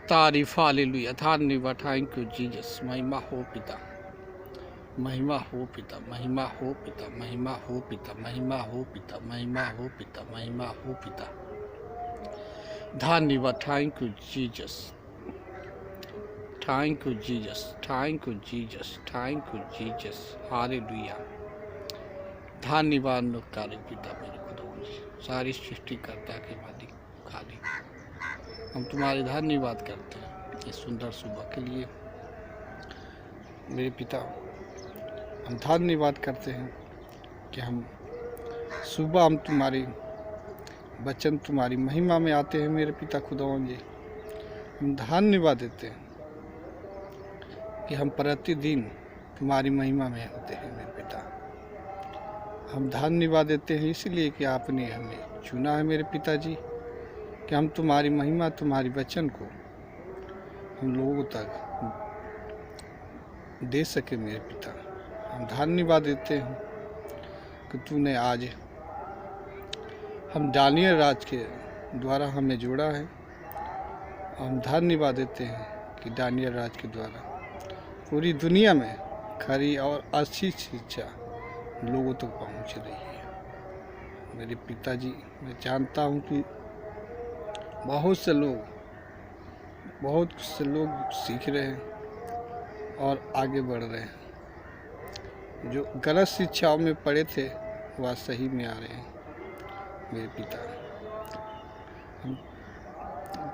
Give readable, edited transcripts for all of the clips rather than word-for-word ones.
तारीफ हालेलुया धन्यवाद thank you Jesus. महिमा हो पिता, महिमा हो पिता, महिमा हो पिता, महिमा हो पिता, महिमा हो पिता, महिमा हो पिता, महिमा हो पिता। धन्यवाद thank you Jesus, thank you Jesus, thank you Jesus, thank you Jesus. Hallelujah धन्यवाद नुकारी पिता मेरे खुदा, सारी सृष्टिकर्ता के मालिक खाली हम तुम्हारे धन्यवाद करते हैं इस सुंदर सुबह के लिए मेरे पिता। हम धन्यवाद करते हैं कि हम सुबह हम तुम्हारी वचन तुम्हारी महिमा में आते हैं मेरे पिता खुदावंद जी। हम धन्यवाद देते हैं कि हम प्रतिदिन तुम्हारी महिमा में होते हैं मेरे पिता। हम धन्यवाद देते हैं इसलिए कि आपने हमें चुना है मेरे पिताजी, कि हम तुम्हारी महिमा तुम्हारी वचन को हम लोगों तक दे सके मेरे पिता। हम धन्यवाद देते हैं कि तूने आज हम दानियल राज के द्वारा हमें जोड़ा है। हम धन्यवाद देते हैं कि दानियल राज के द्वारा पूरी दुनिया में खरी और अच्छी शिक्षा लोगों तक पहुंच रही है मेरे पिताजी। मैं जानता हूं कि बहुत से लोग सीख रहे हैं और आगे बढ़ रहे हैं। जो गलत शिक्षाओं में पड़े थे वह सही में आ रहे हैं मेरे पिता। हम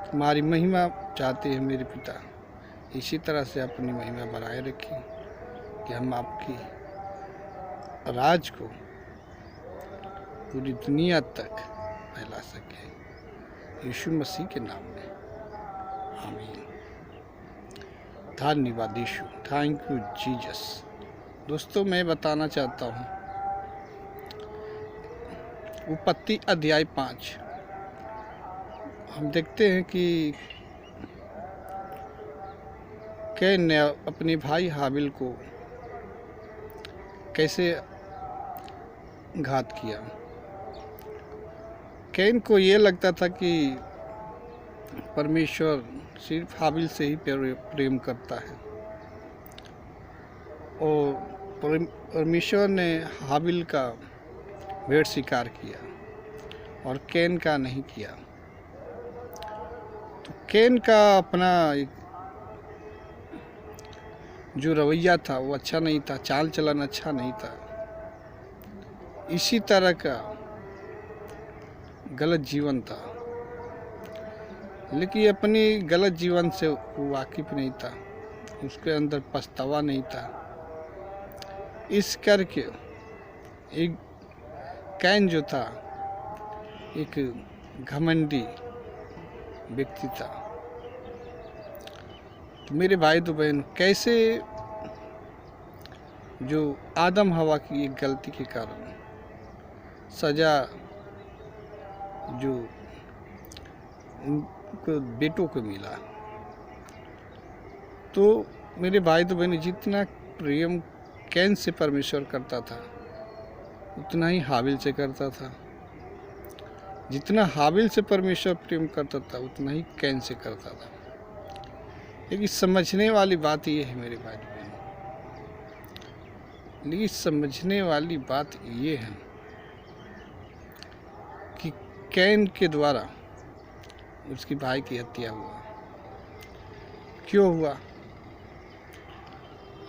तुम्हारी महिमा चाहते हैं मेरे पिता, इसी तरह से अपनी महिमा बनाए रखें कि हम आपकी राज को पूरी दुनिया तक फैला सकें, यीशु मसीह के नाम में आमीन। धन्यवाद यीशु, थैंक यू जीसस। दोस्तों मैं बताना चाहता हूँ उत्पत्ति अध्याय 5 हम देखते हैं कि कैन ने अपने भाई हाबिल को कैसे घात किया। कैन को ये लगता था कि परमेश्वर सिर्फ हाबिल से ही प्रेम करता है और परमेश्वर ने हाबिल का भेंट स्वीकार किया और कैन का नहीं किया। तो कैन का अपना जो रवैया था वो अच्छा नहीं था, चाल चलन अच्छा नहीं था। इसी तरह का गलत जीवन था, लेकिन अपनी गलत जीवन से वो वाकिफ नहीं था, उसके अंदर पछतावा नहीं था। इस करके एक कैन जो था एक घमंडी व्यक्ति था। तो मेरे भाई तो बहन, कैसे जो आदम हवा की एक गलती के कारण सजा जो उनको बेटों को मिला, तो मेरे भाई तो बहन जितना प्रेम कैन से परमेश्वर करता था उतना ही हाबिल से करता था। जितना हाबिल से परमेश्वर प्रेम करता था उतना ही कैन से करता था। लेकिन समझने वाली बात ये है मेरे भाई बहन, लेकिन समझने वाली बात ये है कि कैन के द्वारा उसके भाई की हत्या हुआ। क्यों हुआ?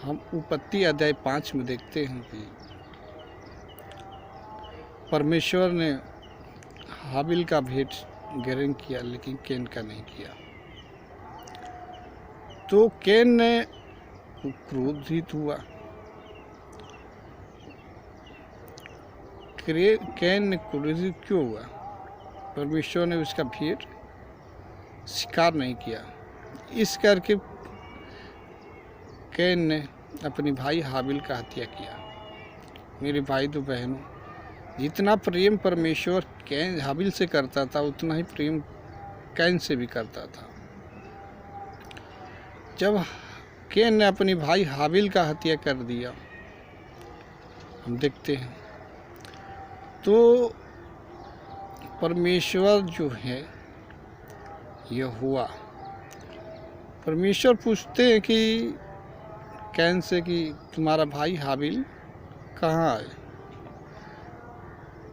हम उत्पत्ति अध्याय 5 में देखते हैं कि परमेश्वर ने हाबिल का भेंट ग्रहण किया लेकिन कैन का नहीं किया। तो कैन ने क्रोधित हुआ। कैन ने क्रोधित क्यों हुआ? परमेश्वर ने उसका भेंट स्वीकार नहीं किया। इस करके कैन ने अपने भाई हाबिल का हत्या किया। मेरे भाई तो बहनों, जितना प्रेम परमेश्वर कैन हाबिल से करता था उतना ही प्रेम कैन से भी करता था। जब कैन ने अपने भाई हाबिल का हत्या कर दिया, हम देखते हैं तो परमेश्वर जो है यहोवा परमेश्वर पूछते हैं कि कैन से कि तुम्हारा भाई हाबिल कहाँ है।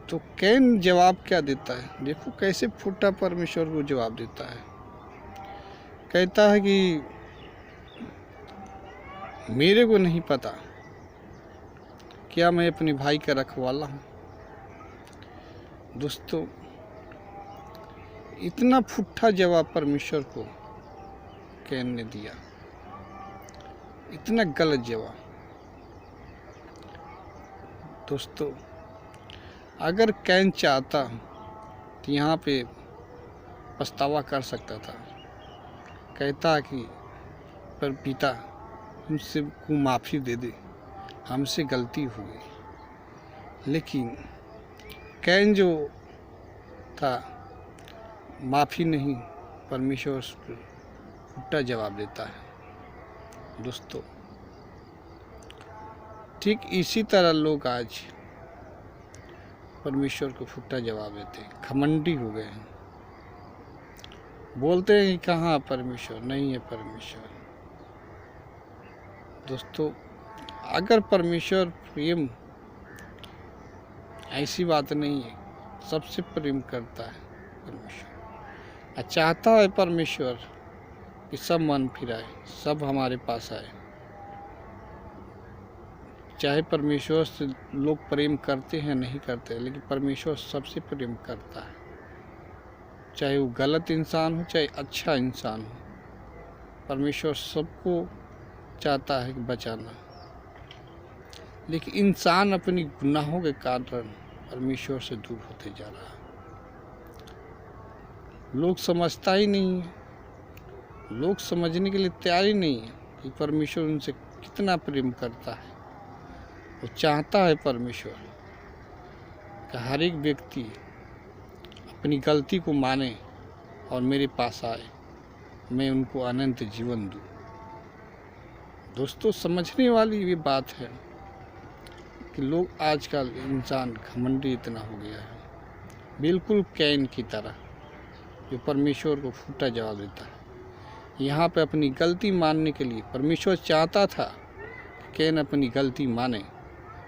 तो कैन जवाब क्या देता है, देखो कैसे फूटा परमेश्वर को जवाब देता है। कहता है कि मेरे को नहीं पता क्या मैं अपने भाई का रखवाला हूँ। दोस्तों, इतना फूटा जवाब परमेश्वर को कैन ने दिया, इतना गलत जवाब। दोस्तों, अगर कैन चाहता तो यहाँ पे पछतावा कर सकता था, कहता कि पर पिता हमसे को माफ़ी दे दे, हमसे गलती हो गई। लेकिन कैन जो था माफ़ी नहीं, परमेश्वर को उल्टा जवाब देता है। दोस्तों, ठीक इसी तरह लोग आज परमेश्वर को फुट्टा जवाब देते हैं, घमंडी हो गए हैं, बोलते हैं कि कहाँ परमेश्वर, नहीं है परमेश्वर। दोस्तों, अगर परमेश्वर प्रेम ऐसी बात नहीं है, सबसे प्रेम करता है परमेश्वर, चाहता है परमेश्वर कि सब मन फिराए, सब हमारे पास आए। चाहे परमेश्वर से लोग प्रेम करते हैं नहीं करते, लेकिन परमेश्वर सबसे प्रेम करता है, चाहे वो गलत इंसान हो चाहे अच्छा इंसान हो। परमेश्वर सबको चाहता है कि बचाना, लेकिन इंसान अपनी गुनाहों के कारण परमेश्वर से दूर होते जा रहा है। लोग समझता ही नहीं है, लोग समझने के लिए तैयार ही नहीं है कि परमेश्वर उनसे कितना प्रेम करता है। वो चाहता है परमेश्वर कि हर एक व्यक्ति अपनी गलती को माने और मेरे पास आए, मैं उनको अनंत जीवन दूँ। दोस्तों, समझने वाली ये बात है कि लोग आजकल इंसान घमंडी इतना हो गया है, बिल्कुल कैन की तरह, जो परमेश्वर को फूटा जवाब देता है। यहाँ पे अपनी गलती मानने के लिए परमेश्वर चाहता था कि कैन अपनी गलती माने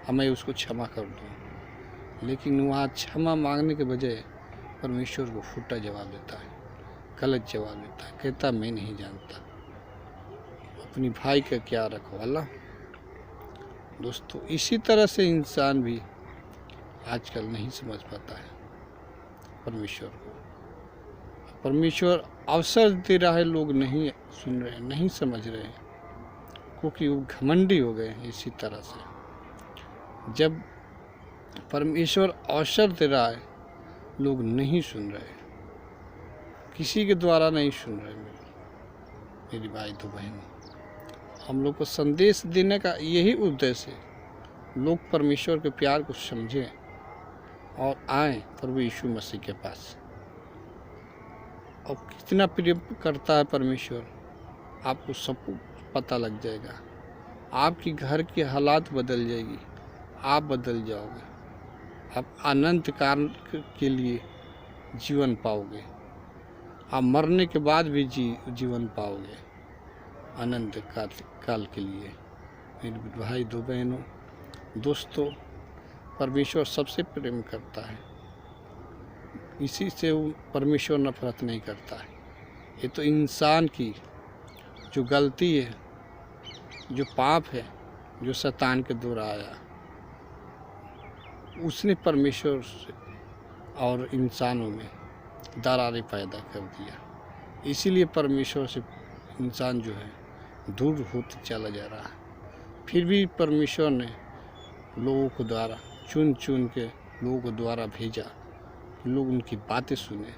और मैं उसको क्षमा कर दूँ, लेकिन वहाँ क्षमा मांगने के बजाय परमेश्वर को फूटा जवाब देता है, गलत जवाब देता है, कहता मैं नहीं जानता अपनी भाई का क्या रखवाला। दोस्तों, इसी तरह से इंसान भी आजकल नहीं समझ पाता है परमेश्वर को। परमेश्वर अवसर दे रहा है, लोग नहीं सुन रहे, नहीं समझ रहे हैं, क्योंकि वो घमंडी हो गए हैं। इसी तरह से जब परमेश्वर अवसर दे रहा है, लोग नहीं सुन रहे, किसी के द्वारा नहीं सुन रहे। मेरी भाई तो बहन, हम लोग को संदेश देने का यही उद्देश्य है, लोग परमेश्वर के प्यार को समझें और आएं प्रभु यीशु मसीह के पास। और कितना प्रेम करता है परमेश्वर, आपको सब पता लग जाएगा। आपकी घर की हालात बदल जाएगी, आप बदल जाओगे, आप अनंत काल के लिए जीवन पाओगे, आप मरने के बाद भी जीवन पाओगे अनंत काल के लिए। मेरे भाई दो बहनों, दोस्तों, परमेश्वर सबसे प्रेम करता है, इसी से वो परमेश्वर नफरत नहीं करता है। ये तो इंसान की जो गलती है, जो पाप है, जो शैतान के द्वारा आया, उसने परमेश्वर से और इंसानों में दरारें पैदा कर दिया। इसीलिए परमेश्वर से इंसान जो है दूर होते चला जा रहा है। फिर भी परमेश्वर ने लोगों को द्वारा चुन चुन के लोगों को द्वारा भेजा, लोग उनकी बातें सुने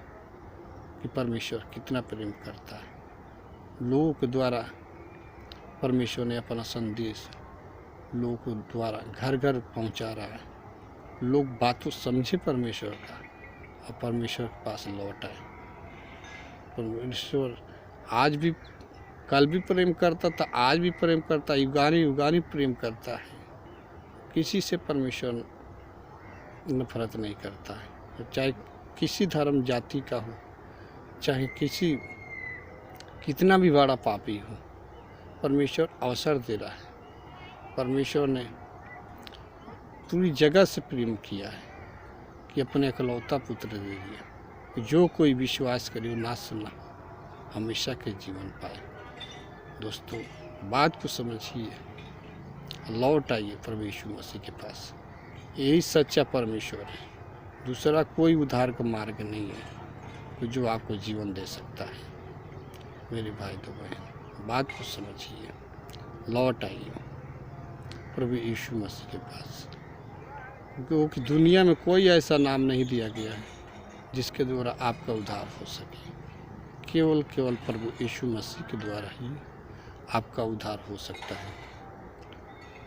कि परमेश्वर कितना प्रेम करता है। लोगों के द्वारा परमेश्वर ने अपना संदेश लोगों को द्वारा घर घर पहुंचा रहा है। लोग बातों समझे परमेश्वर का और परमेश्वर के पास लौट आए। परमेश्वर आज भी, कल भी प्रेम करता था, आज भी प्रेम करता है, युगानी युगानी प्रेम करता है। किसी से परमेश्वर नफरत नहीं करता है, चाहे किसी धर्म जाति का हो, चाहे कितना भी बड़ा पापी हो, परमेश्वर अवसर दे रहा है। परमेश्वर ने पूरी जगह से प्रेम किया है कि अपने इकलौता पुत्र दे दिया, जो कोई विश्वास करे वो नाश न हमेशा के जीवन पाए। दोस्तों, बात को समझिए, लौट आइए प्रभु यीशु मसीह के पास। यही सच्चा परमेश्वर है, दूसरा कोई उद्धार का मार्ग नहीं है जो आपको जीवन दे सकता है। मेरे भाई तो बहन, बात को समझिए, लौट आइए प्रभु यीशु मसीह के पास, क्योंकि दुनिया में कोई ऐसा नाम नहीं दिया गया है जिसके द्वारा आपका उद्धार हो सके। केवल प्रभु यीशु मसीह के द्वारा ही आपका उद्धार हो सकता है।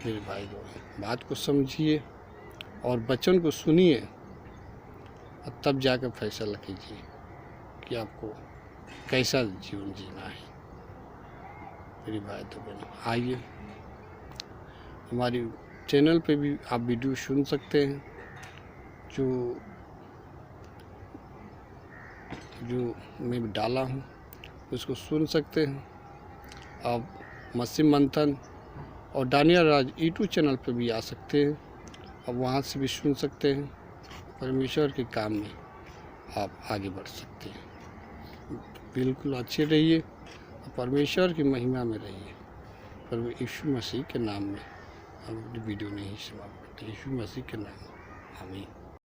मेरे भाई बहन, बात को समझिए और वचन को सुनिए और तब जाकर फैसला कीजिए कि आपको कैसा जीवन जीना है। मेरी भाई तो बहन, आइए हमारी चैनल पे भी आप वीडियो सुन सकते हैं, जो मैं डाला हूँ उसको सुन सकते हैं। आप मसीह मंथन और दानियल राज यूट्यूब चैनल पे भी आ सकते हैं और वहाँ से भी सुन सकते हैं। परमेश्वर के काम में आप आगे बढ़ सकते हैं। बिल्कुल अच्छे रहिए और परमेश्वर की महिमा में रहिए। प्रभु यीशु मसीह के नाम में हम वीडियो नहीं समाप्त करते। यीशु मसीह के नाम, आमीन।